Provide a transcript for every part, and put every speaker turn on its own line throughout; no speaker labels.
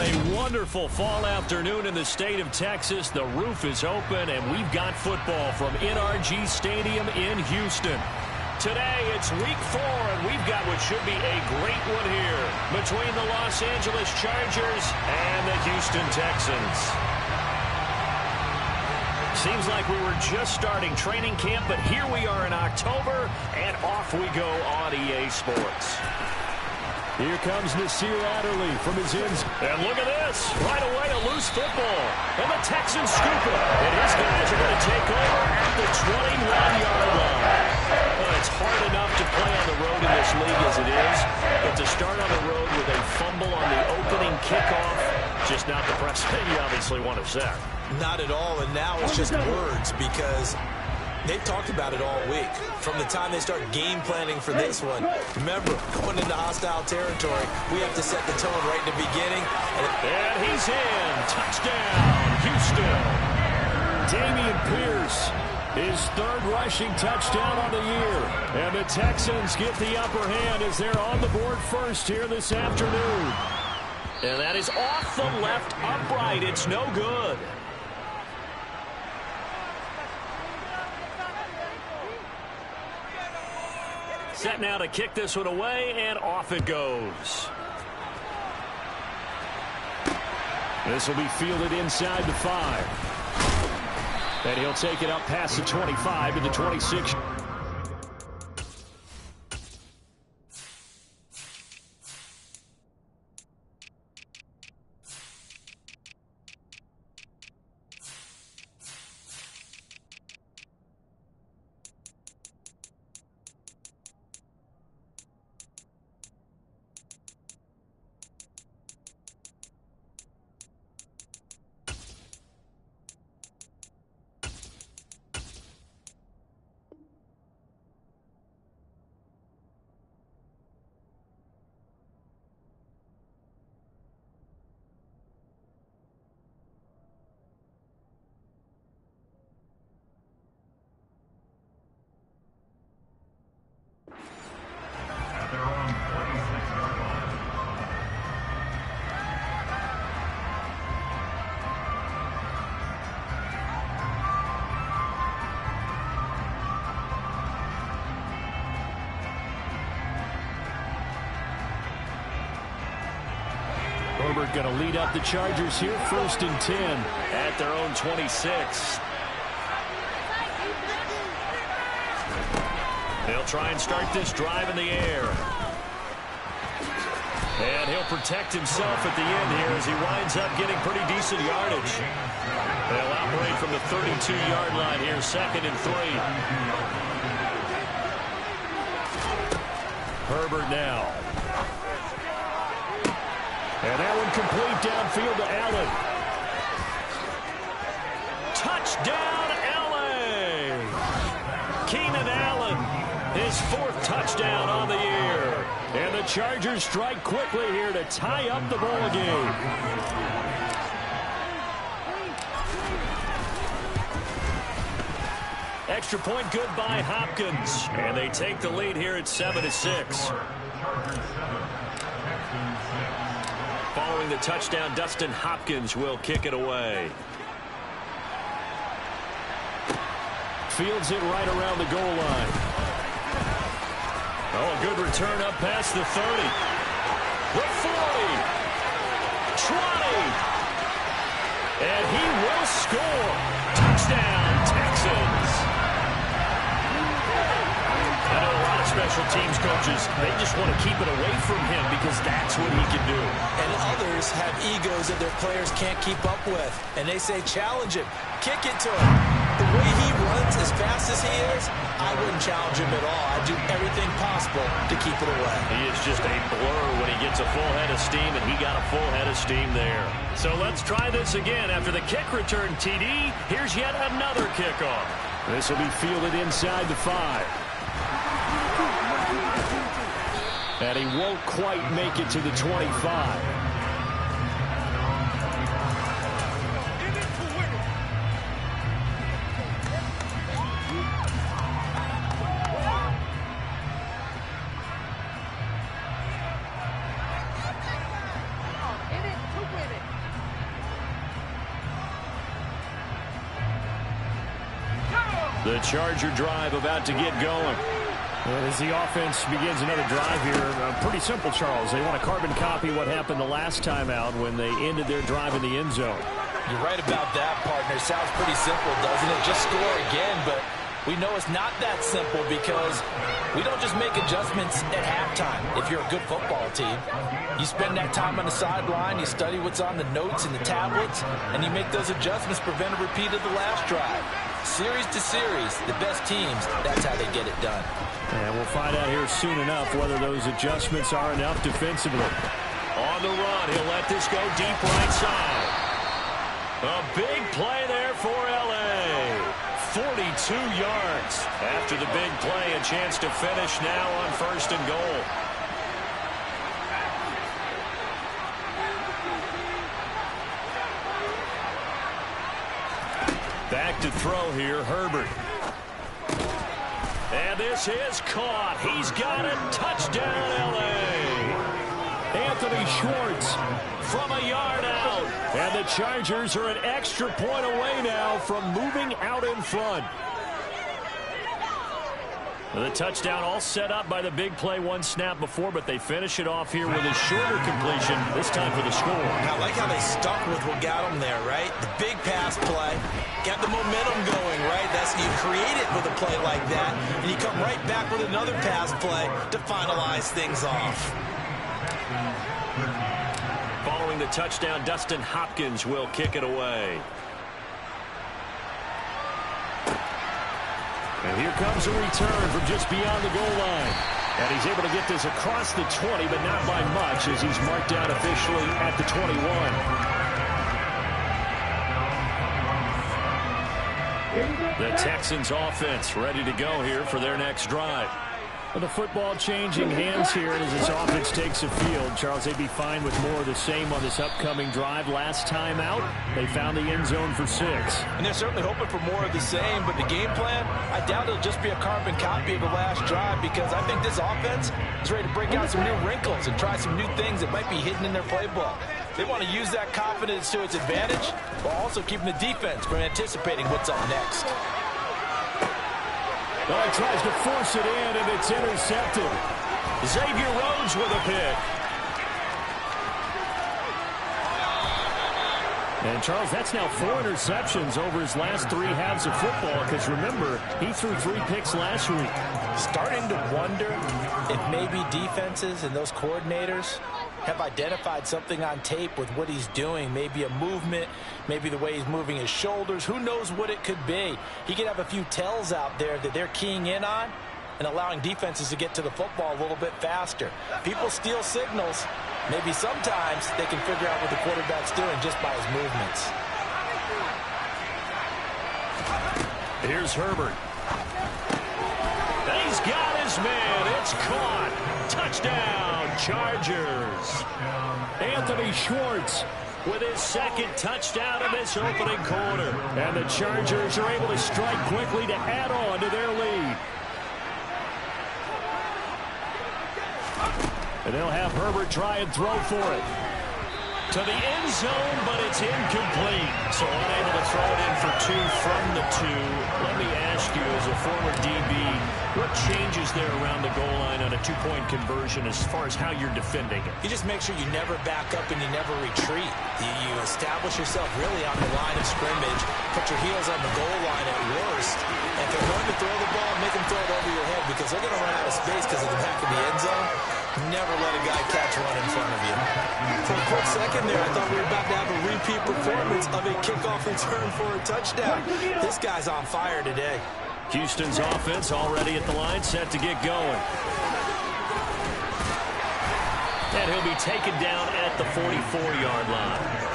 a wonderful fall afternoon in the state of Texas. The roof is open, and we've got football from NRG Stadium in Houston. Today, it's week 4, and we've got what should be a great one here between the Los Angeles Chargers and the Houston Texans. Seems like we were just starting training camp, but here we are in October, and off we go on EA Sports.
Here comes Nasir Adderley from his ends.
And look at this. Right away, a loose football. And the Texans scoop it. And his guys are going to take over at the 21-yard line. Well, it's hard enough to play on the road in this league as it is. But to start on the road with a fumble on the opening kickoff, just not the precedent you obviously want to set.
Not at all, and now it's just words because they've talked about it all week. From the time they start game planning for this one, remember, going into hostile territory, we have to set the tone right in the beginning.
And he's in. Touchdown, Houston.
Dameon Pierce, his 3rd rushing touchdown on the year. And the Texans get the upper hand as they're on the board first here this afternoon.
And that is off the left upright. It's no good. Set now to kick this one away, and off it goes.
This will be fielded inside the 5. And he'll take it up past the 25 to the 26. Herbert going to lead up the Chargers here, 1st and 10.
At their own 26. He'll try and start this drive in the air. And he'll protect himself at the end here as he winds up getting pretty decent yardage. They'll operate from the 32-yard line here, 2nd and 3. Herbert now.
And that one complete downfield to Allen.
Touchdown, L.A. Keenan Allen, his 4th touchdown on the year.
And the Chargers strike quickly here to tie up the ball game.
Extra point good by Hopkins. And they take the lead here at 7-6. Following the touchdown, Dustin Hopkins will kick it away.
Fields it right around the goal line.
Oh, a good return up past the 30. The 40. 20. And he will score. Touchdown, Texans. I know a lot of special teams coaches, they just want to keep it away from him because that's what he can do.
And others have egos that their players can't keep up with. And they say, challenge him. Kick it to him. The way he runs as fast as he is, I wouldn't challenge him at all. I'd do everything possible to keep it away.
He is just a blur when he gets a full head of steam, and he got a full head of steam there. So let's try this again. After the kick return, TD, here's yet another kickoff.
This will be fielded inside the 5. And he won't quite make it to the 25.
In it to win it.
The Charger drive about to get going. And as the offense begins another drive here, pretty simple, Charles. They want to carbon copy what happened the last time out when they ended their drive in the end zone.
You're right about that, partner. Sounds pretty simple, doesn't it? Just score again, but we know it's not that simple because we don't just make adjustments at halftime if you're a good football team. You spend that time on the sideline, you study what's on the notes and the tablets, and you make those adjustments, prevent a repeat of the last drive. Series to series, the best teams, that's how they get it done.
And we'll find out here soon enough whether those adjustments are enough defensively.
On the run, he'll let this go deep right side. A big play there for L.A. 42 yards. After the big play, a chance to finish now on 1st and goal. Back to throw here, Herbert. And this is caught. He's got it. Touchdown, L.A.
Anthony Schwartz
from a yard out.
And the Chargers are an extra point away now from moving out in front. The touchdown all set up by the big play one snap before, but they finish it off here with a shorter completion, this time for the score.
I like how they stuck with what got them there, right? The big pass play, got the momentum going, right? That's you create it with a play like that, and you come right back with another pass play to finalize things off.
Following the touchdown, Dustin Hopkins will kick it away.
And here comes a return from just beyond the goal line. And he's able to get this across the 20, but not by much as he's marked down officially at the 21. The Texans offense ready to go here for their next drive. Well, the football changing hands here as this offense takes the field. Charles, they'd be fine with more of the same on this upcoming drive. Last time out, they found the end zone for 6.
And they're certainly hoping for more of the same, but the game plan, I doubt it'll just be a carbon copy of the last drive because I think this offense is ready to break out some new wrinkles and try some new things that might be hidden in their playbook. They want to use that confidence to its advantage while also keeping the defense from anticipating what's up next.
Well, he tries to force it in, and it's intercepted.
Xavier Rhodes with a pick.
And, Charles, that's now 4 interceptions over his last 3 halves of football because, remember, he threw 3 picks last week.
Starting to wonder if maybe defenses and those coordinators have identified something on tape with what he's doing. Maybe a movement, maybe the way he's moving his shoulders. Who knows what it could be? He could have a few tells out there that they're keying in on and allowing defenses to get to the football a little bit faster. People steal signals. Maybe sometimes they can figure out what the quarterback's doing just by his movements.
Here's Herbert. And he's got his man. It's caught. Touchdown, Chargers.
Anthony Schwartz
with his 2nd touchdown in this opening quarter.
And the Chargers are able to strike quickly to add on to their lead. And they'll have Herbert try and throw for it.
To the end zone, but it's incomplete. So unable to throw it in for 2 from the 2. Let me ask you, as a former DB, what changes there around the goal line on a 2-point conversion as far as how you're defending it?
You just make sure you never back up and you never retreat. You establish yourself really on the line of scrimmage, put your heels on the goal line at worst, and if they're going to throw the ball, make them throw it over your head because they're going to run out of space because of the back of the end zone. Never let a guy catch one in front of you. For a quick second there, I thought we were about to have a repeat performance of a kickoff return for a touchdown. This guy's on fire today.
Houston's offense already at the line, set to get going. And he'll be taken down at the 44-yard line.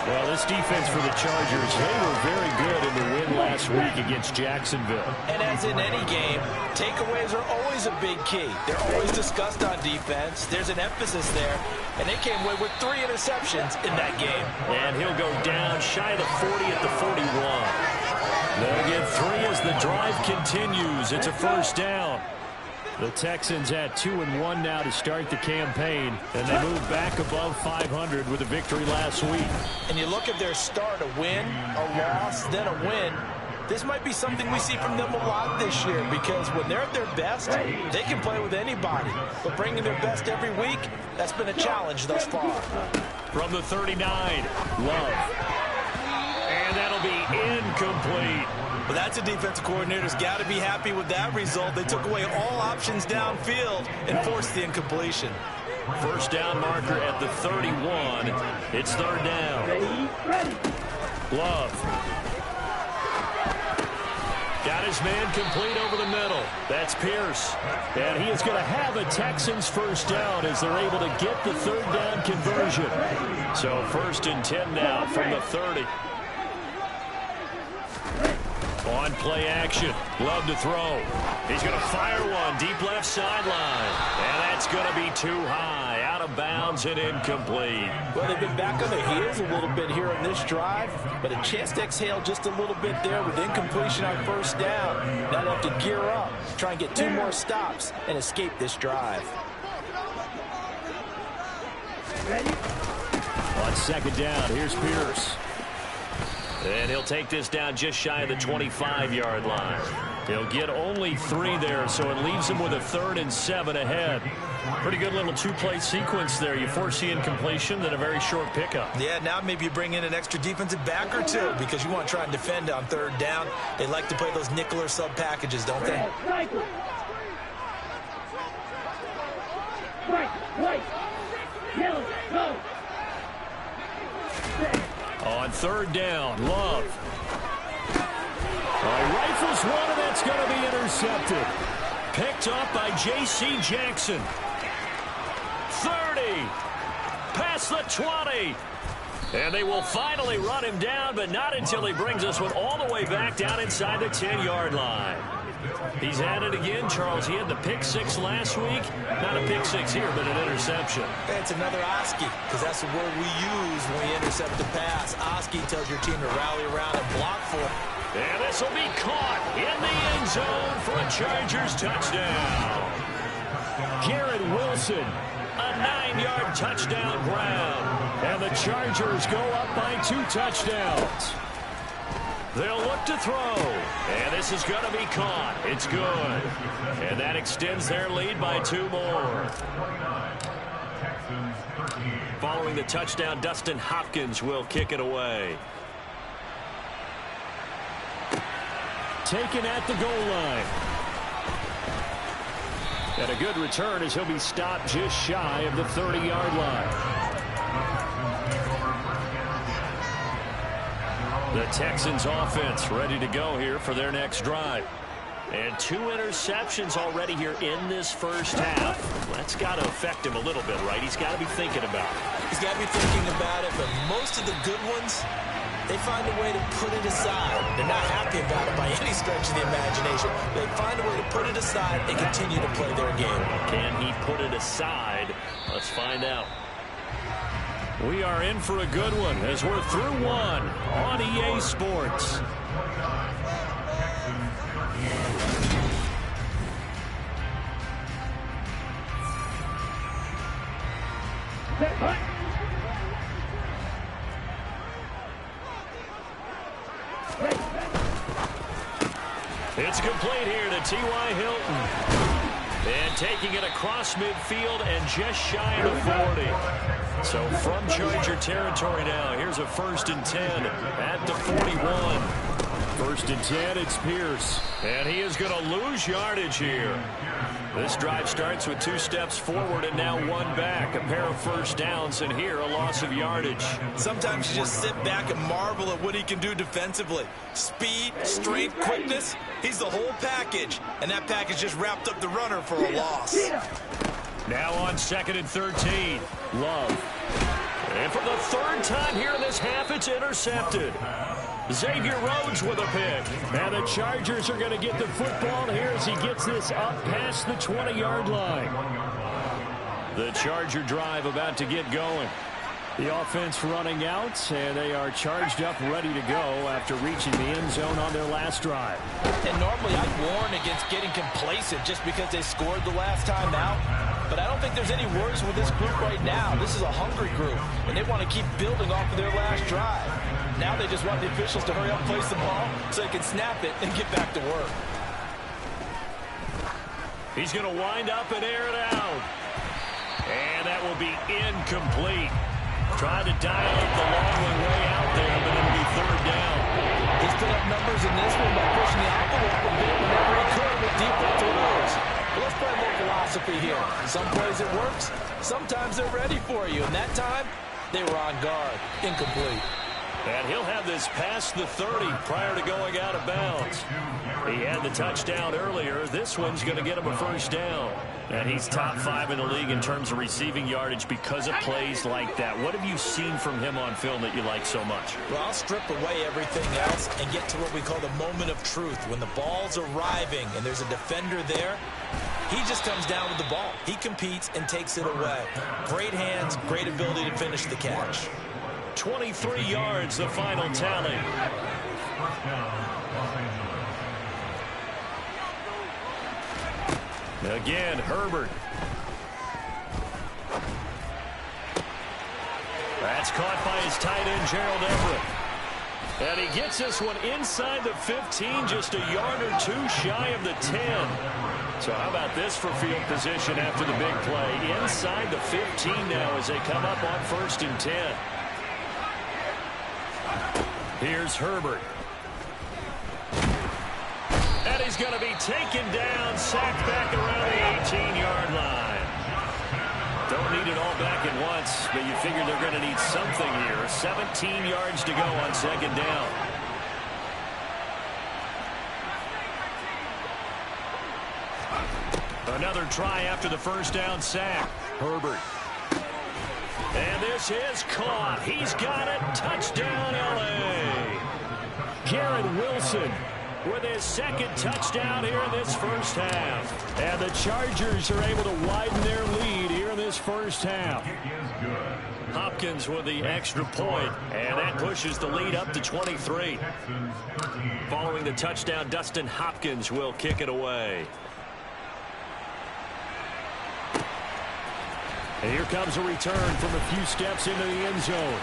Well, this defense for the Chargers, they were very good in the win last week against Jacksonville.
And as in any game, takeaways are always a big key. They're always discussed on defense. There's an emphasis there. And they came away with 3 interceptions in that game.
And he'll go down shy of the 40 at the 41.
They'll get 3 as the drive continues. It's a first down. The Texans at 2-1 now to start the campaign, and they move back above 500 with a victory last week.
And you look at their start, a win, a loss, then a win. This might be something we see from them a lot this year because when they're at their best, they can play with anybody. But bringing their best every week, that's been a challenge thus far.
From the 39, Love. And that'll be incomplete.
Well, that's a defensive coordinator's got to be happy with that result. They took away all options downfield and forced the incompletion.
First down marker at the 31. It's third down. Love. Got his man complete over the middle. That's Pierce. And he is going to have a Texans first down as they're able to get the third down conversion. So first and 10 now from the 30. On play action. Love to throw. He's going to fire one deep left sideline. And that's going to be too high. Out of bounds and incomplete.
Well, they've been back on their heels a little bit here on this drive, but a chance to exhale just a little bit there with incompletion on first down. Now they have to gear up, try and get 2 more stops, and escape this drive.
On second down, here's Pierce. And he'll take this down just shy of the 25-yard line. He'll get only 3 there, so it leaves him with a 3rd and 7 ahead. Pretty good little 2-play sequence there. You foresee incompletion, then a very short pickup.
Yeah, now maybe you bring in an extra defensive back or 2 because you want to try and defend on third down. They like to play those nickel or sub packages, don't they?
On third down, Love. Rifles one, and that's going to be intercepted. Picked up by J.C. Jackson. 30. Past the 20. And they will finally run him down, but not until he brings us one all the way back down inside the 10-yard line. He's at it again, Charles. He had the pick 6 last week. Not a pick 6 here, but an interception.
It's another Oski, because that's the word we use when we intercept the pass. Oski tells your team to rally around and block for it.
And this will be caught in the end zone for a Chargers touchdown. Garrett Wilson, a 9-yard touchdown ground. And the Chargers go up by 2 touchdowns. They'll look to throw. And this is going to be caught. It's good. And that extends their lead by 2 more. Following the touchdown, Dustin Hopkins will kick it away. Taken at the goal line. And a good return as he'll be stopped just shy of the 30-yard line. The Texans offense ready to go here for their next drive. And 2 interceptions already here in this first half. That's got to affect him a little bit, right? He's got to be thinking about it.
He's got to be thinking about it, but most of the good ones, they find a way to put it aside. They're not happy about it by any stretch of the imagination. They find a way to put it aside and continue to play their game.
Can he put it aside? Let's find out. We are in for a good one as we're through 1 on EA Sports. It's complete here to T.Y. Hilton. And taking it across midfield and just shy of the 40. So from Charger territory now, here's a 1st and 10 at the 41. 1st and 10, it's Pierce. And he is going to lose yardage here. This drive starts with 2 steps forward and now 1 back. A pair of first downs, and here a loss of yardage.
Sometimes you just sit back and marvel at what he can do defensively. Speed, strength, quickness, he's the whole package. And that package just wrapped up the runner for a loss.
Now on 2nd and 13, Love. And for the 3rd time here in this half, it's intercepted. Xavier Rhodes with a pick. And the Chargers are going to get the football here as he gets this up past the 20-yard line. The Charger drive about to get going. The offense running out, and they are charged up, ready to go after reaching the end zone on their last drive.
And normally I'd warn against getting complacent just because they scored the last time out. But I don't think there's any worries with this group right now. This is a hungry group, and they want to keep building off of their last drive. Now they just want the officials to hurry up and place the ball so they can snap it and get back to work.
He's going to wind up and air it out. And that will be incomplete. Tried to dial up the long one way out there, but it'll be third down.
He's put up numbers in this one by pushing the envelope a bit whenever he could with deeper throws. But let's play a little philosophy here. Some plays it works, sometimes they're ready for you. And that time, they were on guard. Incomplete.
And he'll have this past the 30 prior to going out of bounds. He had the touchdown earlier. This one's going to get him a first down. And he's top 5 in the league in terms of receiving yardage because of plays like that. What have you seen from him on film that you like so much?
Well, I'll strip away everything else and get to what we call the moment of truth. When the ball's arriving and there's a defender there, he just comes down with the ball. He competes and takes it away. Great hands, great ability to finish the catch.
23 yards, the final tally. Again, Herbert. That's caught by his tight end, Gerald Everett. And he gets this one inside the 15, just a yard or two shy of the 10. So how about this for field position after the big play? Inside the 15 now as they come up on 1st and 10. Here's Herbert. And he's going to be taken down, sacked back around the 18-yard line. Don't need it all back at once, but you figure they're going to need something here. 17 yards to go on 2nd down. Another try after the first down sack. Herbert. And this is caught. He's got it. Touchdown, L.A. Garrett Wilson with his 2nd touchdown here in this first half. And the Chargers are able to widen their lead here in this first half. Hopkins with the extra point, and that pushes the lead up to 23. Following the touchdown, Dustin Hopkins will kick it away. And here comes a return from a few steps into the end zone.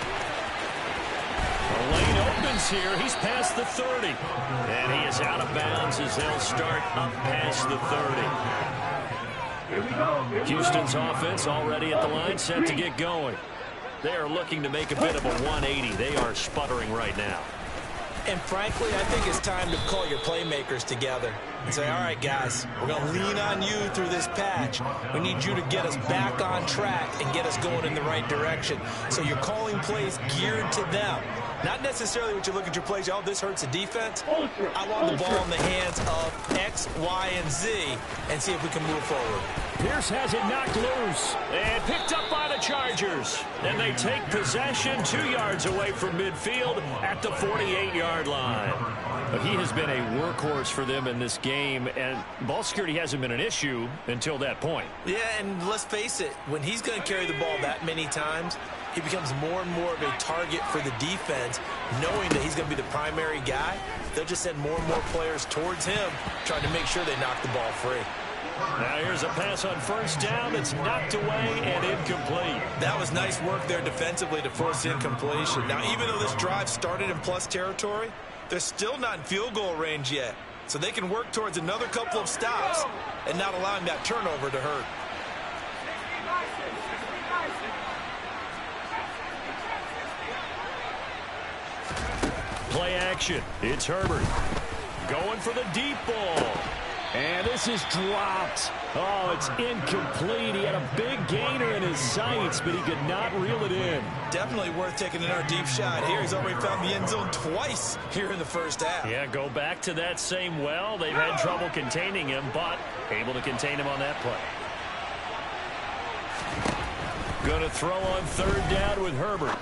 The lane opens here. He's past the 30. And he is out of bounds as they'll start up past the 30. Houston's offense already at the line, set to get going. They are looking to make a bit of a 180. They are sputtering right now.
And frankly, I think it's time to call your playmakers together and say, all right, guys, we're going to lean on you through this patch. We need you to get us back on track and get us going in the right direction. So you're calling plays geared to them. Not necessarily what you look at your plays, oh, this hurts the defense. I want the ball in the hands of X, Y, and Z and see if we can move forward.
Pierce has it knocked loose and picked up by the Chargers. And they take possession 2 yards away from midfield at the 48-yard line. But he has been a workhorse for them in this game, and ball security hasn't been an issue until that point.
Yeah, and let's face it, when he's going to carry the ball that many times, he becomes more and more of a target for the defense, knowing that he's going to be the primary guy. They'll just send more and more players towards him, trying to make sure they knock the ball free.
Now here's a pass on first down that's knocked away and incomplete.
That was nice work there defensively to force incompletion. Now, even though this drive started in plus territory, they're still not in field goal range yet. So they can work towards another couple of stops and not allowing that turnover to hurt.
Play action. It's Herbert going for the deep ball. And this is dropped. Oh, it's incomplete. He had a big gainer in his sights, but he could not reel it in.
Definitely worth taking another deep shot here. He's already found the end zone twice here in the first half.
Yeah, go back to that same well. They've had trouble containing him, but able to contain him on that play. Going to throw on third down with Herbert.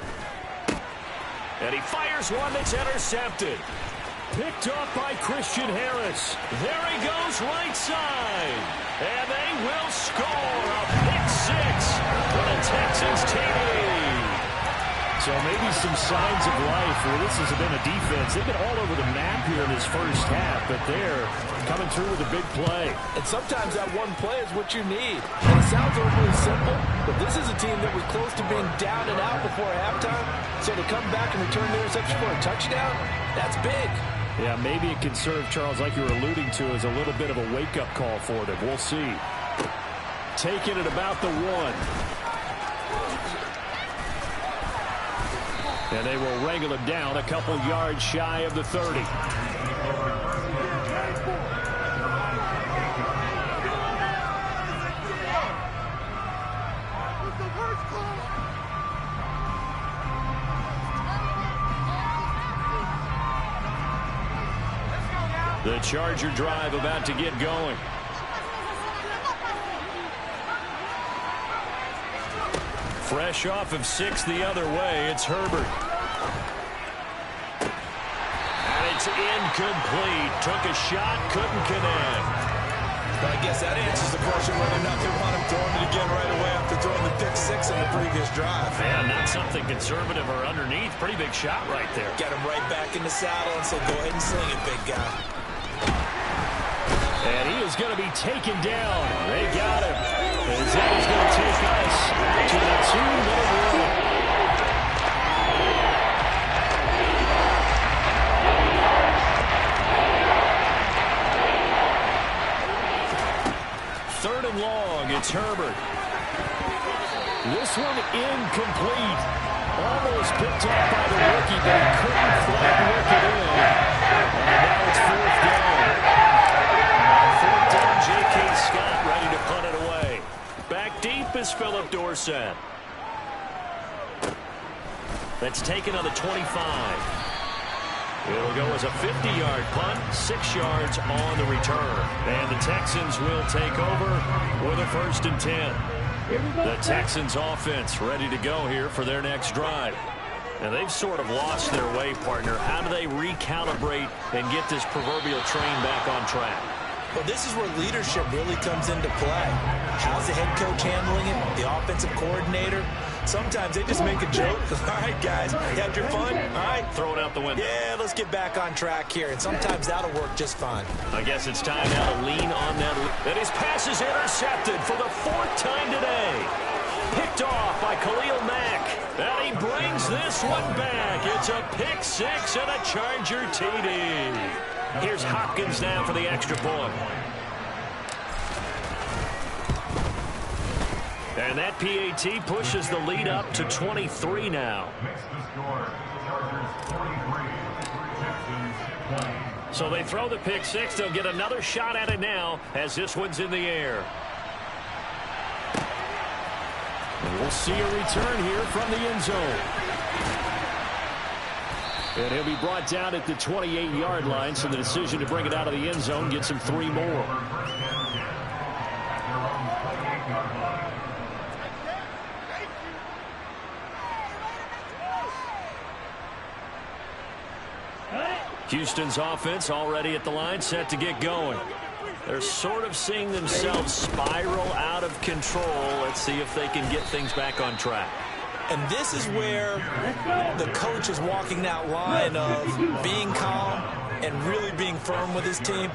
And he fires one that's intercepted. Picked up by Christian Harris. There he goes right side. And they will score a pick six for the Texans TV. So maybe some signs of life where this has been a defense. They've been all over the map here in this first half, but they're coming through with a big play.
And sometimes that one play is what you need. And it sounds overly simple, but this is a team that was close to being down and out before halftime. So to come back and return the interception for a touchdown, that's big.
Yeah, maybe it can serve, Charles, like you were alluding to, as a little bit of a wake-up call for them. We'll see. Taking it about the 1. And they will wrangle him down a couple yards shy of the 30. The Charger drive about to get going. Fresh off of 6 the other way, it's Herbert. And it's incomplete. Took a shot, couldn't connect.
But I guess that answers the question whether or not they want him throwing it again right away after throwing the pick 6 in the previous drive.
Yeah, not something conservative or underneath. Pretty big shot right there.
Got him right back in the saddle and said, go ahead and sling it, big guy.
And he is going to be taken down. They got him. And that is going to take us to the 2-minute warning. Third and long, it's Herbert. This one incomplete. Almost picked up by the rookie, but he couldn't quite work it in. And now it's 4th down. J.K. Scott ready to punt it away. Back deep is Philip Dorsett. That's taken on the 25. It'll go as a 50-yard punt, 6 yards on the return. And the Texans will take over with a 1st and 10. The Texans offense ready to go here for their next drive. And they've sort of lost their way, partner. How do they recalibrate and get this proverbial train back on track?
Well, this is where leadership really comes into play. How's the head coach handling it? The offensive coordinator? Sometimes they just make a joke. All right, guys, you had your fun? All right.
Throw it out the window.
Yeah, let's get back on track here. And sometimes that'll work just fine.
I guess it's time now to lean on that. And his pass is intercepted for the 4th time today. Picked off by Khalil Mack. And he brings this one back. It's a pick 6 and a Charger TD. Here's Hopkins now for the extra point. And that PAT pushes the lead up to 23 now. So they throw the pick 6. They'll get another shot at it now as this one's in the air. And we'll see a return here from the end zone. And he'll be brought down at the 28-yard line, so the decision to bring it out of the end zone gets him 3 more. Houston's offense already at the line, set to get going. They're sort of seeing themselves spiral out of control. Let's see if they can get things back on track.
And this is where the coach is walking that line of being calm and really being firm with his team.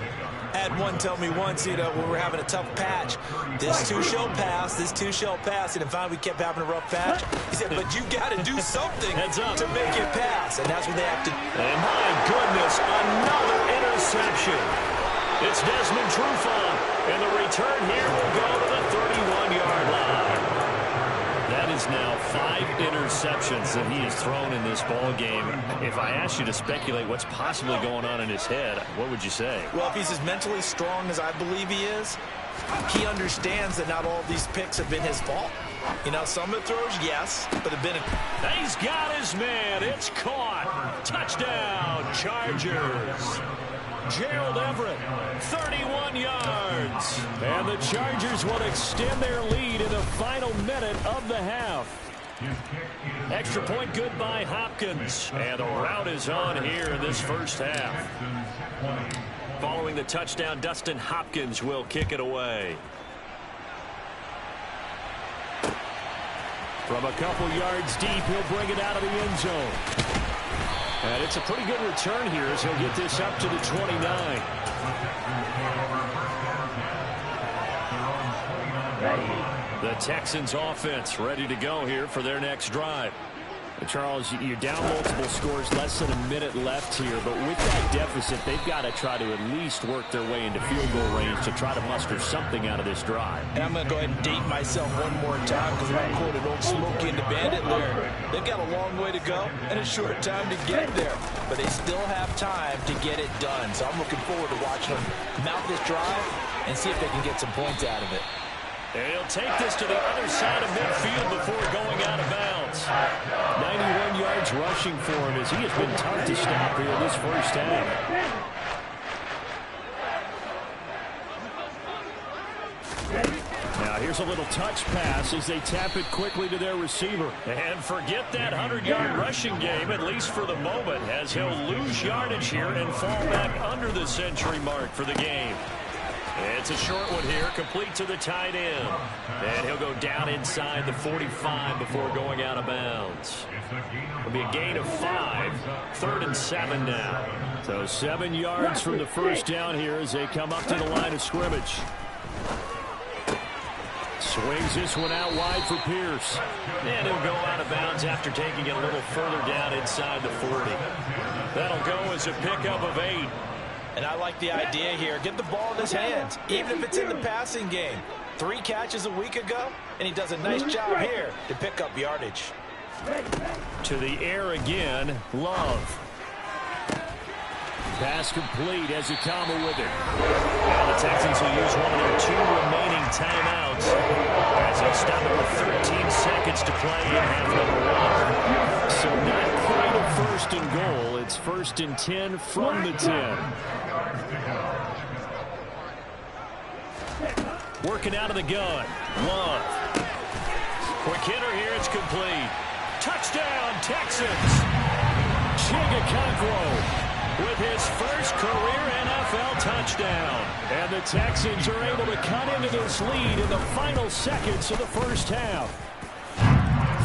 I had one tell me once, when we were having a tough patch, this too shall pass, this too shall pass. And finally we kept having a rough patch. He said, but you got to do something to make it pass. And that's what they have to do.
And my goodness, another interception. It's Desmond Trufant. And the return here will go to the 31-yard line. That is now 5 interceptions that he has thrown in this ball game. If I asked you to speculate what's possibly going on in his head, what would you say?
Well, if he's as mentally strong as I believe he is, he understands that not all of these picks have been his fault. Some of the throws, yes, but have been...
He's got his man. It's caught. Touchdown, Chargers. Gerald Everett, 31 yards. And the Chargers will extend their lead in the final minute of the half. Extra point good by Hopkins. And the route is on here in this first half. Following the touchdown, Dustin Hopkins will kick it away. From a couple yards deep, he'll bring it out of the end zone. And it's a pretty good return here as he'll get this up to the 29. The Texans offense ready to go here for their next drive. Charles, you're down multiple scores, less than a minute left here, but with that deficit, they've got to try to at least work their way into field goal range to try to muster something out of this drive.
And I'm going to go ahead and date myself one more time because I quoted old Smokey and the Bandit lyric. They've got a long way to go and a short time to get there, but they still have time to get it done. So I'm looking forward to watching them mount this drive and see if they can get some points out of it.
And he'll take this to the other side of midfield before going out of bounds. 91 yards rushing for him as he has been tough to stop here this first half. Now here's a little touch pass as they tap it quickly to their receiver. And forget that 100-yard rushing game, at least for the moment, as he'll lose yardage here and fall back under the century mark for the game. It's a short one here, complete to the tight end. And he'll go down inside the 45 before going out of bounds. It'll be a gain of 5, 3rd and 7 now. So 7 yards from the first down here as they come up to the line of scrimmage. Swings this one out wide for Pierce. And he'll go out of bounds after taking it a little further down inside the 40. That'll go as a pickup of 8.
And I like the idea here. Get the ball in his hands, even if it's in the passing game. 3 catches a week ago, and he does a nice job here to pick up yardage.
To the air again, Love. Pass complete as a combo with it. And the Texans will use one of their 2 remaining timeouts as they'll stop it with 13 seconds to play in half number 1. So not quite a 1st and goal. It's 1st and 10 from the 10. Working out of the gun. Love. Quick hitter here. It's complete. Touchdown, Texans. Chigakonkwo with his first career NFL touchdown. And the Texans are able to cut into this lead in the final seconds of the first half.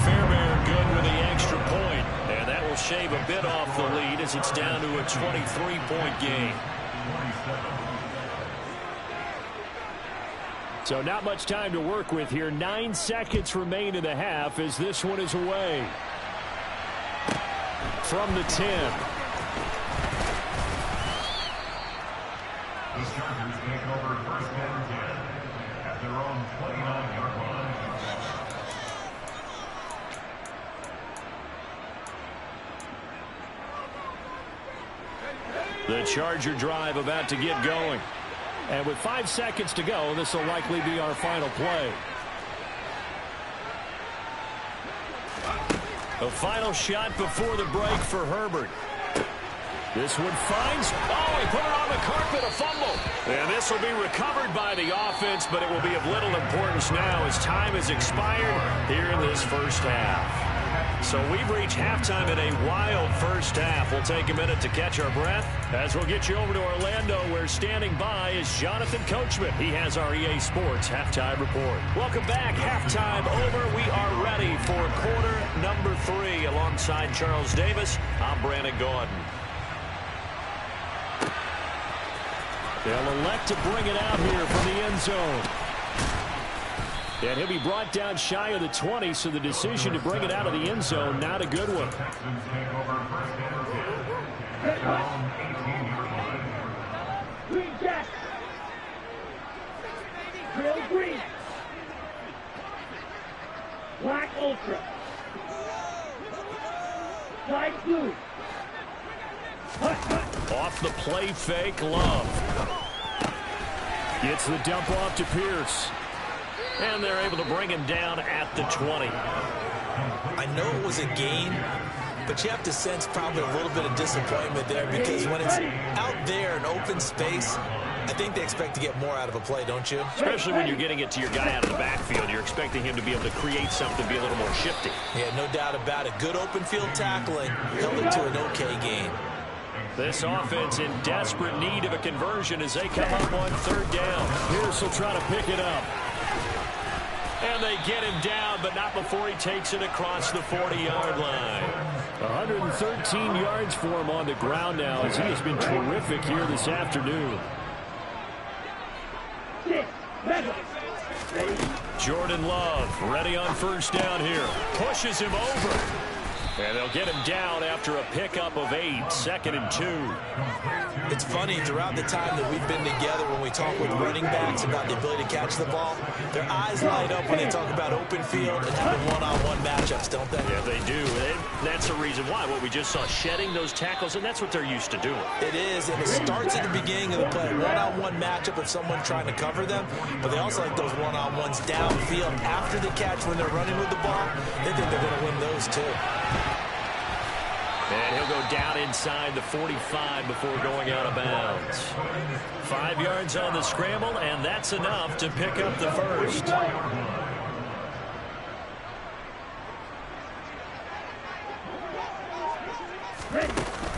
Fairbairn good with the extra point. And that will shave a bit off the lead as it's down to a 23-point game. So not much time to work with here. 9 seconds remain in the half as this one is away. From the 10.
The Chargers take over 1st and 10 at their own 29-yard line.
The Charger drive about to get going. And with 5 seconds to go, this will likely be our final play. The final shot before the break for Herbert. This one finds, he put it on the carpet, a fumble. And this will be recovered by the offense, but it will be of little importance now as time has expired here in this first half. So we've reached halftime in a wild first half. We'll take a minute to catch our breath as we'll get you over to Orlando, where standing by is Jonathan Coachman. He has our EA Sports Halftime Report. Welcome back. Halftime over. We are ready for quarter number 3. Alongside Charles Davis, I'm Brandon Gaudin. They'll elect to bring it out here from the end zone. And he'll be brought down shy of the 20, so the decision to bring it out of the end zone, not a good one.
Green Jack. Grill green. Black Ultra. Light blue.
Off the play fake, Love. Gets the dump off to Pierce. And they're able to bring him down at the 20.
I know it was a gain, but you have to sense probably a little bit of disappointment there, because when it's out there in open space, I think they expect to get more out of a play, don't you?
Especially when you're getting it to your guy out of the backfield. You're expecting him to be able to create something, be a little more shifty.
Yeah, no doubt about it. Good open field tackling held it to an okay gain.
This offense in desperate need of a conversion as they come up on 3rd down. Pierce will try to pick it up.
And they get him down, but not before he takes it across the 40-yard line.
113 yards for him on the ground now, as he has been terrific here this afternoon. Jordan Love ready on first down here. Pushes him over. And they'll get him down after a pickup of 8, 2nd and 2.
It's funny, throughout the time that we've been together, when we talk with running backs about the ability to catch the ball, their eyes light up when they talk about open field and having one-on-one matchups, don't they?
Yeah, they do. That's the reason why. What we just saw, shedding those tackles, and that's what they're used to doing.
It is, and it starts at the beginning of the play. One-on-one matchup of someone trying to cover them, but they also like those one-on-ones downfield after the catch when they're running with the ball. They think they're going to win those, too.
And he'll go down inside the 45 before going out of bounds. 5 yards on the scramble, and that's enough to pick up the first.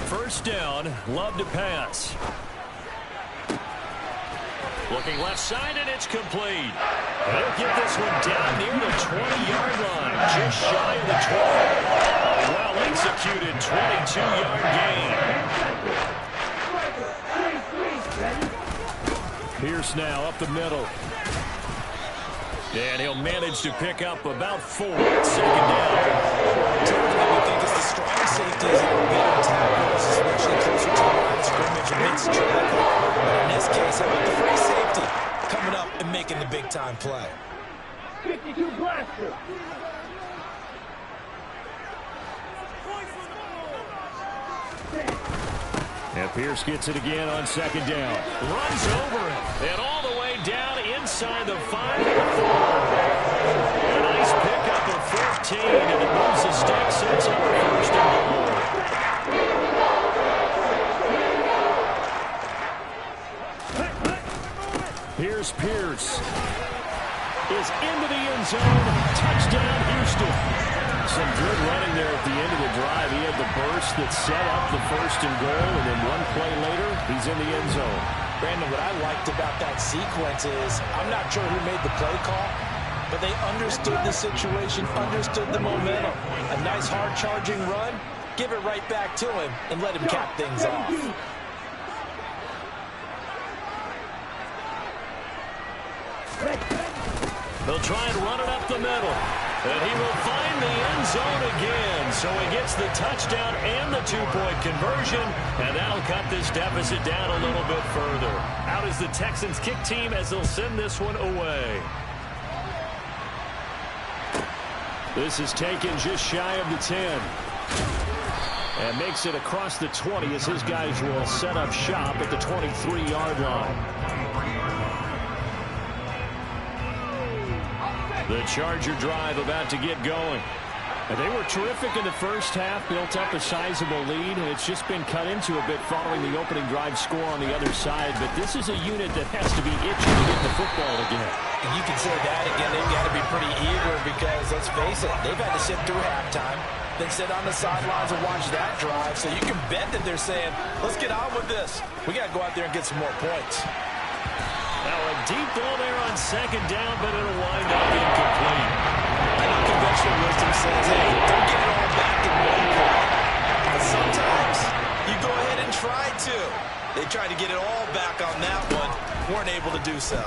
First down, Love to pass. Looking left side, and it's complete. They'll get this one down near the 20-yard line, just shy of the 12. Well-executed 22-yard gain.
Pierce now up the middle.
And he'll manage to pick up about 4. 2nd down.
Typically, we think it's the strong safeties that will get our tackles, especially closer to the line of scrimmage and mixed track. But in this case, how about the free safety coming up and making the big-time play?
52 blaster.
And Pierce gets it again on 2nd down.
Runs over it, and all the way down inside the 5. A nice pickup of 14, and it moves the sticks, sets up a 1st and goal.
Here's Pierce. Is into the end zone. Touchdown, Houston. Some good running there at the end of the drive. He had the burst that set up the 1st and goal, and then one play later, he's in the end zone.
Brandon, what I liked about that sequence is, I'm not sure who made the play call, but they understood the situation, understood the momentum. A nice hard-charging run, give it right back to him, and let him cap things off.
They'll try and run it up the middle. And he will find the end zone again. So he gets the touchdown and the 2-point conversion. And that'll cut this deficit down a little bit further. Out is the Texans kick team as they'll send this one away.
This is taken just shy of the 10. And makes it across the 20 as his guys will set up shop at the 23-yard line.
The Charger drive about to get going.
And they were terrific in the first half, built up a sizable lead, and it's just been cut into a bit following the opening drive score on the other side. But this is a unit that has to be itching to get the football again.
And you can say that again, they've got to be pretty eager because, let's face it, they've had to sit through halftime, then sit on the sidelines and watch that drive. So you can bet that they're saying, let's get on with this. We got to go out there and get some more points.
Now a deep ball there on 2nd down, but it'll wind up incomplete.
I know conventional wisdom says, hey, don't get it all back in one play. But sometimes you go ahead and try to. They tried to get it all back on that one, weren't able to do so.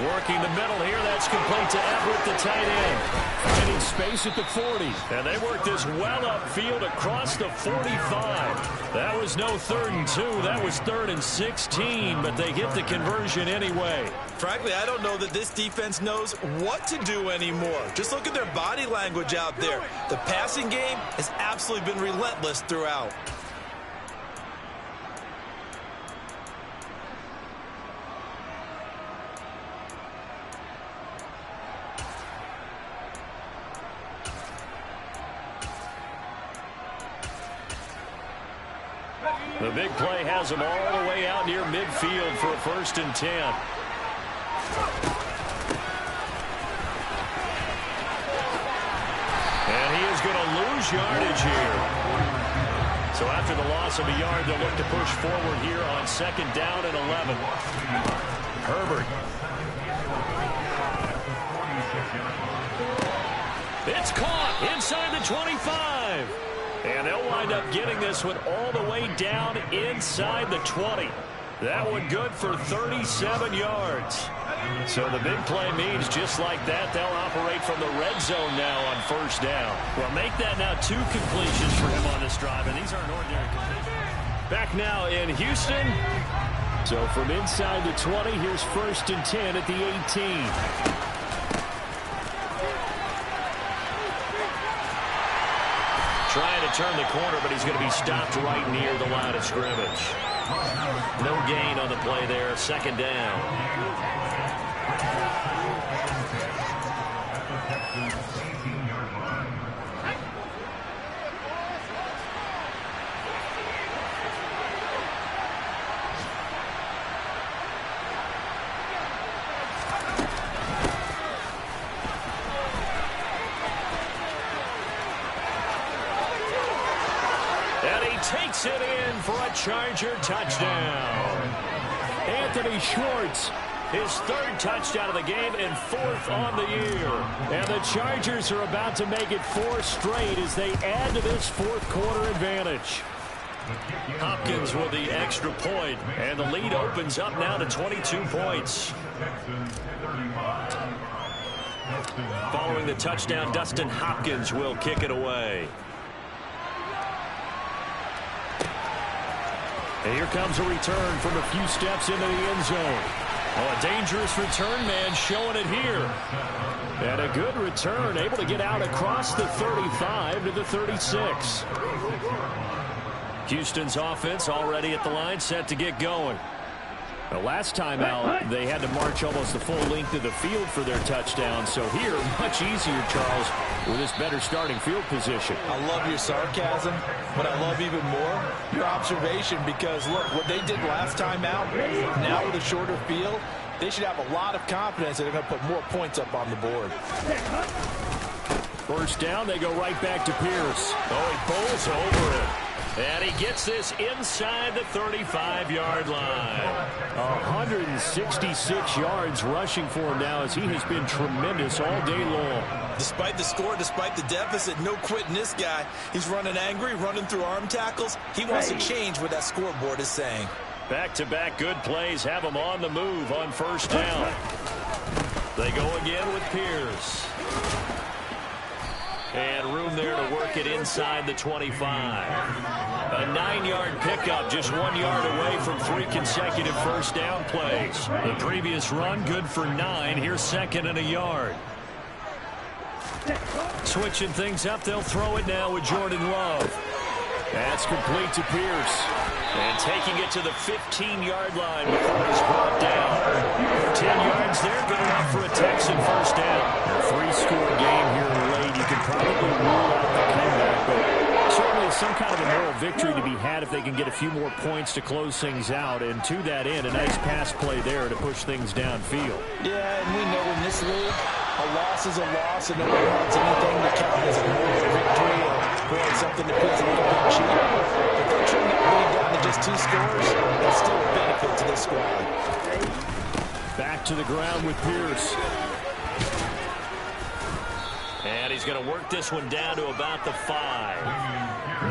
Working the middle here, that's complete to Everett, the tight end.
Finding space at the 40.
And they work this well upfield across the 45. That was no 3rd and 2, that was 3rd and 16, but they get the conversion anyway.
Frankly, I don't know that this defense knows what to do anymore. Just look at their body language out there. The passing game has absolutely been relentless throughout.
The big play has them all the way out near midfield for a 1st and 10. And he is going to lose yardage here. So after the loss of a yard, they'll look to push forward here on 2nd down and 11. Herbert.
It's caught inside the 25. And they'll wind up getting this one all the way down inside the 20. That one good for 37 yards. So the big play means just like that, they'll operate from the red zone now on first down. Well, make that now 2 completions for him on this drive, and these aren't ordinary completions. Back now in Houston. So from inside the 20, here's 1st and 10 at the 18. Trying to turn the corner, but he's going to be stopped right near the line of scrimmage. No gain on the play there. 2nd down. Takes it in for a Charger touchdown. Anthony Schwartz, his 3rd touchdown of the game and 4th on the year. And the Chargers are about to make it 4 straight as they add to this 4th quarter advantage. Hopkins with the extra point, and the lead opens up now to 22 points. Following the touchdown, Dustin Hopkins will kick it away. And here comes a return from a few steps into the end zone. Oh, a dangerous return man showing it here. And a good return, able to get out across the 35 to the 36. Houston's offense already at the line, set to get going. The last time out, they had to march almost the full length of the field for their touchdown. So here, much easier, Charles, with this better starting field position.
I love your sarcasm, but I love even more your observation, because, look, what they did last time out, now with a shorter field, they should have a lot of confidence that they're going to put more points up on the board.
First down, they go right back to Pierce. Oh, he bowls over it. And he gets this inside the 35-yard line. 166 yards rushing for him now, as he has been tremendous all day long.
Despite the score, despite the deficit, no quitting this guy. He's running angry, running through arm tackles. He wants to change what that scoreboard is saying.
Back-to-back good plays have him on the move on first down. They go again with Pierce. And room there to work it inside the 25. A 9-yard pickup, just 1 yard away from 3 consecutive first down plays. The previous run, good for 9. Here's 2nd and a yard. Switching things up, they'll throw it now with Jordan Love. That's complete to Pierce. And taking it to the 15-yard line before he's brought down. 10 yards there, good enough for a Texan first down. A 3-score game here late. You can probably rule out the comeback, but certainly some kind of a moral victory to be had if they can get a few more points to close things out. And to that end, a nice pass play there to push things downfield.
Yeah, and we know in this league, a loss is a loss, and no one wants anything to count as a moral victory or something that feels a little bit cheap. If they trim that lead down to just 2 scores, that's still a benefit to this squad.
Back to the ground with Pierce. And he's going to work this one down to about the 5.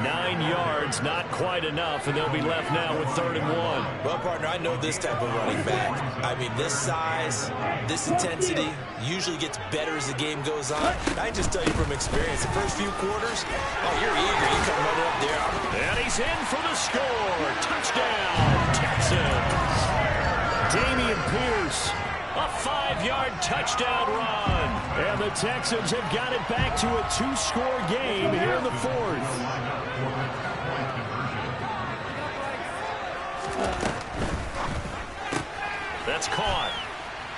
9 yards, not quite enough, and they'll be left now with 3rd and 1.
Well, partner, I know this type of running back. I mean, this size, this intensity usually gets better as the game goes on. I just tell you from experience, the first few quarters, oh, you're eager. You come running up there.
And he's in for the score. Touchdown, Texans. Dameon Pierce. A 5-yard touchdown run. And the Texans have got it back to a 2-score game here in the 4th. That's caught.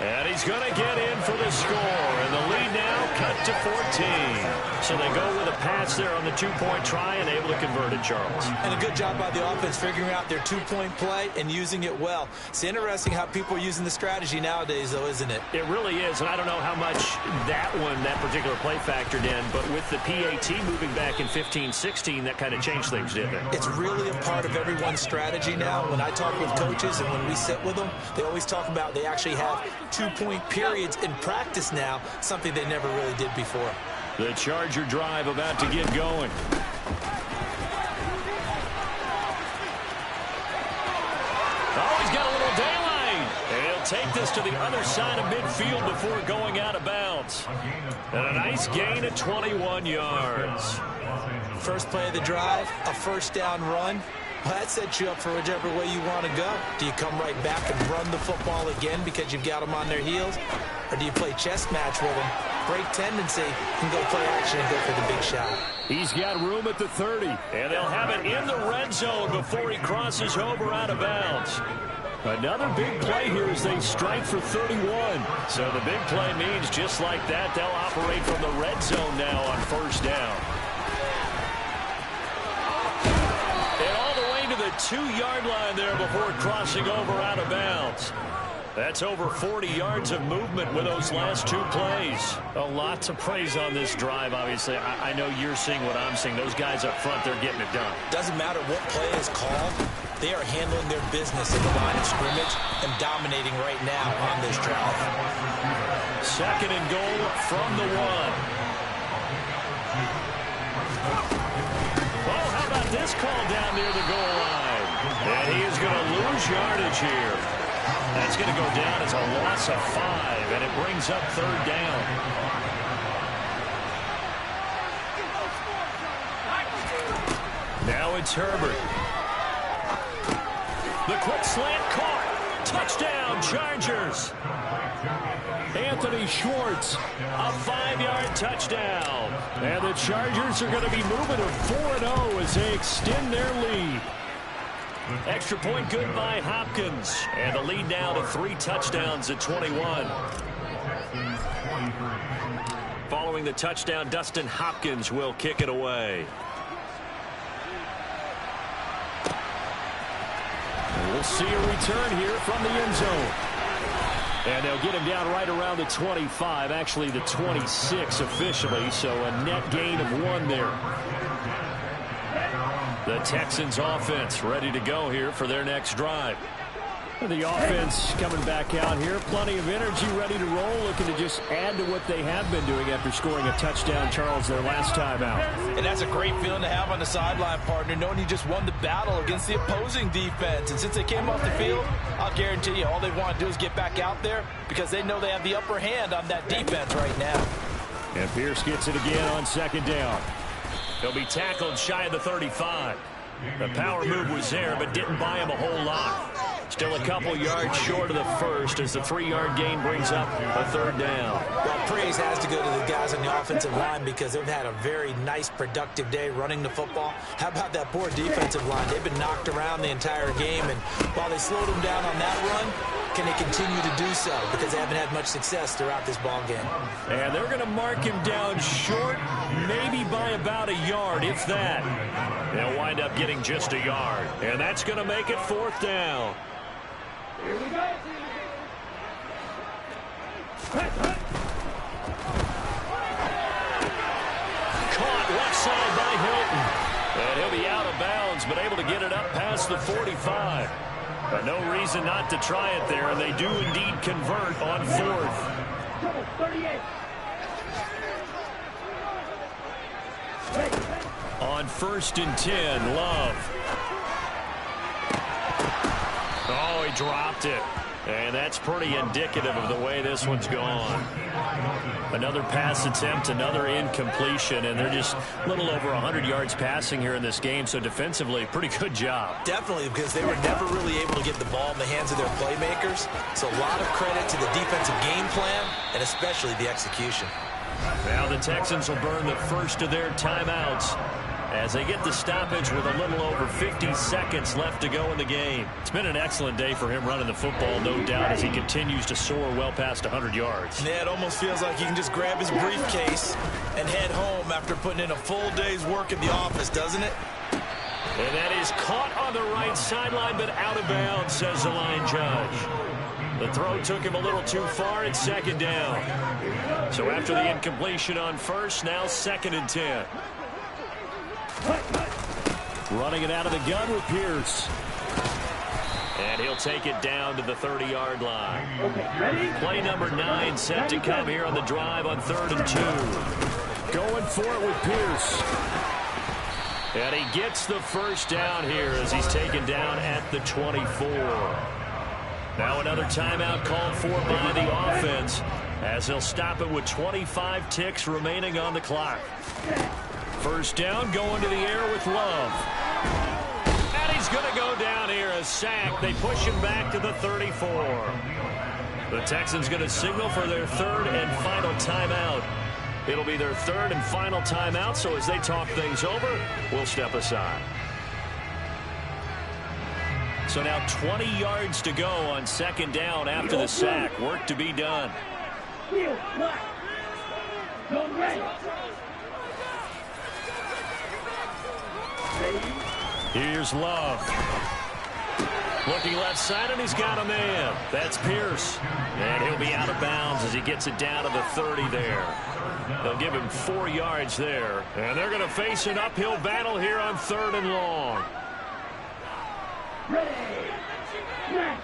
And he's going to get in for the score. And the lead now cut to 14. So they go with a pass there on the 2-point try and able to convert it, Charles.
And a good job by the offense figuring out their 2-point play and using it well. It's interesting how people are using the strategy nowadays, though, isn't it?
It really is, and I don't know how much that particular play factored in, but with the PAT moving back in 15-16, that kind of changed things, didn't it?
It's really a part of everyone's strategy now. When I talk with coaches and when we sit with them, they always talk about they actually have 2-point periods in practice now, something they never really did before.
The Charger drive about to get going. Oh, he's got a little daylight. And he'll take this to the other side of midfield before going out of bounds. And a nice gain of 21 yards.
First play of the drive, a first down run. Well, that sets you up for whichever way you want to go. Do you come right back and run the football again because you've got them on their heels? Or do you play chess match with them, break tendency, and go play action and go for the big shot?
He's got room at the 30, and they'll have it in the red zone before he crosses over out of bounds. Another big play here as they strike for 31. So the big play means just like that, they'll operate from the red zone now on first down. And all the way to the 2-yard line there before crossing over out of bounds. That's over 40 yards of movement with those last 2 plays. A lot to praise on this drive, obviously. I know you're seeing what I'm seeing. Those guys up front, they're getting it done.
Doesn't matter what play is called. They are handling their business at the line of scrimmage and dominating right now on this drive.
2nd and goal from the 1. Oh, how about this call down near the goal line? And he is going to lose yardage here. That's going to go down as a loss of 5, and it brings up 3rd down. Now it's Herbert. The quick slant caught. Touchdown, Chargers. Anthony Schwartz, a 5-yard touchdown. And the Chargers are going to be moving to 4-0 as they extend their lead. Extra point good by Hopkins. And the lead now to 3 touchdowns at 21. Following the touchdown, Dustin Hopkins will kick it away. We'll see a return here from the end zone. And they'll get him down right around the 25, actually the 26 officially, so a net gain of 1 there. The Texans offense ready to go here for their next drive. The offense coming back out here. Plenty of energy, ready to roll, looking to just add to what they have been doing after scoring a touchdown, Charles, their last time out.
And that's a great feeling to have on the sideline, partner, knowing you just won the battle against the opposing defense. And since they came off the field, I'll guarantee you all they want to do is get back out there because they know they have the upper hand on that defense right now.
And Pierce gets it again on 2nd down. He'll be tackled shy of the 35. The power move was there, but didn't buy him a whole lot. Still a couple yards short of the first as the 3-yard gain brings up a 3rd down.
Well, praise has to go to the guys on the offensive line because they've had a very nice, productive day running the football. How about that poor defensive line? They've been knocked around the entire game, and while they slowed them down on that run, can they continue to do so? Because they haven't had much success throughout this ball game.
And they're going to mark him down short, maybe by about a yard, if that. They'll wind up getting just a yard. And that's going to make it 4th down.
Here we go.
Caught left side by Hilton. And he'll be out of bounds, but able to get it up past the 45. But no reason not to try it there, and they do indeed convert on 4th.
38.
On 1st and 10, Love. Oh, he dropped it. And that's pretty indicative of the way this one's gone. Another pass attempt, another incompletion, and they're just a little over 100 yards passing here in this game, so defensively, pretty good job.
Definitely, because they were never really able to get the ball in the hands of their playmakers. So a lot of credit to the defensive game plan and especially the execution.
Now the Texans will burn the first of their timeouts as they get the stoppage with a little over 50 seconds left to go in the game. It's been an excellent day for him running the football, no doubt, as he continues to soar well past 100 yards.
Yeah, it almost feels like he can just grab his briefcase and head home after putting in a full day's work in the office, doesn't it?
And that is caught on the right sideline, but out of bounds, says the line judge. The throw took him a little too far. It's 2nd down. So after the incompletion on 1st, now 2nd and 10. Running it out of the gun with Pierce. And he'll take it down to the 30-yard line.
Okay, ready?
Play number 9 set to come here on the drive on 3rd and 2. Going for it with Pierce. And he gets the first down here as he's taken down at the 24. Now another timeout called for by the offense as they'll stop it with 25 ticks remaining on the clock. First down, going to the air with Love. And he's going to go down here, a sack. They push him back to the 34. The Texans going to signal for their third and final timeout. It'll be their third and final timeout, so as they talk things over, we'll step aside. So now 20 yards to go on second down after the sack. Work to be done. Here's Love. Looking left side, and he's got a man. That's Pierce. And he'll be out of bounds as he gets it down to the 30 there. They'll give him 4 yards there. And they're going to face an uphill battle here on third and long.
Ready. Red.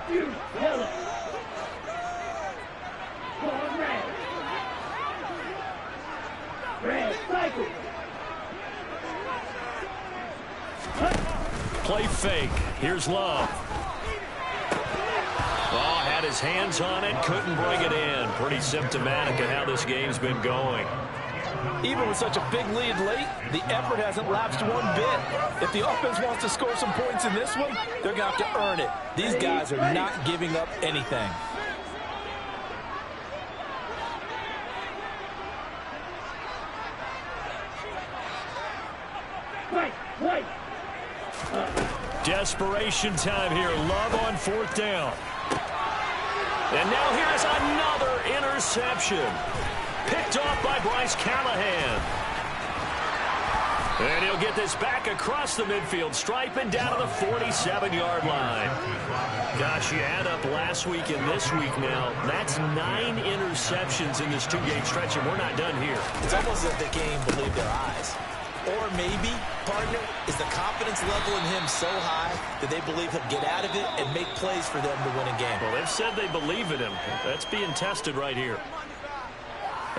You yellow. Going red. Red cycle.
Play fake. Here's Love. Oh, had his hands on it, couldn't bring it in. Pretty symptomatic of how this game's been going.
Even with such a big lead late, the effort hasn't lapsed one bit. If the offense wants to score some points in this one, they're going to have to earn it. These guys are not giving up anything.
Wait.
Desperation time here. Love on fourth down. And now here's another interception. Picked off by Bryce Callahan. And he'll get this back across the midfield stripe and down to the 47-yard line. Gosh, you add up last week and this week now. That's 9 interceptions in this two-game stretch, and we're not done here.
It's almost as if they can't even believe their eyes. Or maybe, partner, is the confidence level in him so high that they believe he'll get out of it and make plays for them to win a game.
Well, they've said they believe in him. That's being tested right here.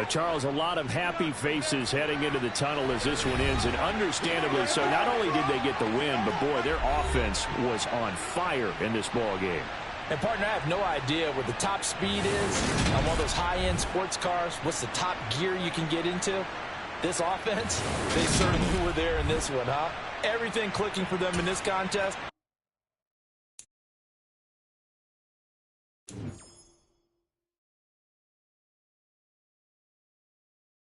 Charles, a lot of happy faces heading into the tunnel as this one ends, and understandably so. Not only did they get the win, but, boy, their offense was on fire in this ball game.
And, partner, I have no idea what the top speed is on one of those high-end sports cars. What's the top gear you can get into? This offense, they certainly were there in this one, huh? Everything clicking for them in this contest.